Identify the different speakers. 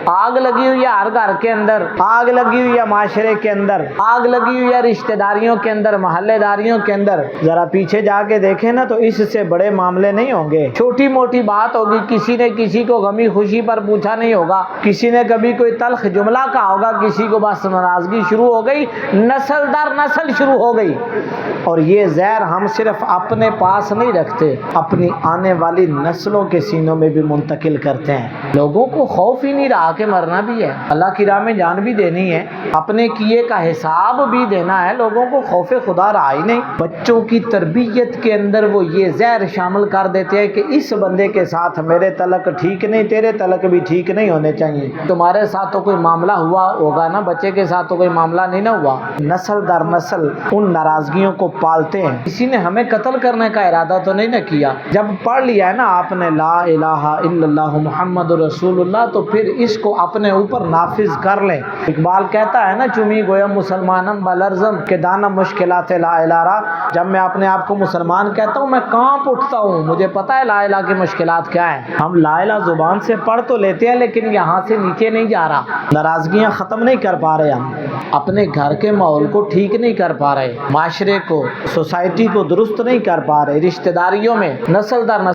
Speaker 1: आग लगी हुई है हर घर के अंदर, आग लगी हुई है माशरे के अंदर, आग लगी हुई है रिश्तेदारियों के अंदर, मोहल्लेदारियों के अंदर। जरा पीछे जाके देखें ना तो इससे बड़े मामले नहीं होंगे। छोटी मोटी बात होगी, किसी ने किसी को गमी खुशी पर पूछा नहीं होगा, किसी ने कभी कोई तल्ख जुमला कहा होगा, किसी को बस नाराजगी शुरू हो गई, नस्ल दर नस्ल शुरू हो गई। और ये जहर हम सिर्फ अपने पास नहीं रखते, अपनी आने वाली नस्लों के सीनों में भी मुंतकिल करते हैं। लोगों को खौफ ही नहीं रहा कि मरना भी है, अल्लाह की राह में जान भी देनी है, अपने किए का हिसाब भी देना है। लोगों को खौफ खुदा रहा ही नहीं। बच्चों की तरबियत के अंदर वो ये जहर शामिल कर देते हैं कि इस बंदे के साथ मेरे तलक ठीक नहीं, तेरे तलक भी ठीक नहीं होने चाहिए। तुम्हारे साथ तो कोई मामला हुआ होगा ना, बच्चे के साथ तो कोई मामला नहीं ना हुआ। नस्ल दर नस्ल उन नाराजगियों को पालते हैं। किसी ने हमें कत्ल करने का इरादा तो नहीं ना किया। जब पढ़ लिया है ना आपने ला इलाहा इल्लल्लाहु मुहम्मदुर रसूलुल्लाह, तो फिर इसको अपने ऊपर नाफिज कर लें। इकबाल कहता है ना, चुमी गोयम मुसलमानम बलरजम के दाना मुश्किलात ला इलारा। जब मैं अपने आप को मुसलमान कहता हूँ मैं कांप उठता हूँ, मुझे पता है ला इला की मुश्किलात क्या है। हम ला इला जुबान से पढ़ तो लेते हैं लेकिन यहाँ से नीचे नहीं जा रहा। नाराजगियाँ ख़त्म नहीं कर पा रहे, हम अपने घर के माहौल को ठीक नहीं कर पा रहे, माशरे को, सोसाइटी को दुरुस्त नहीं कर पा रहे, रिश्तेदारियों में नस्ल दर नस्ल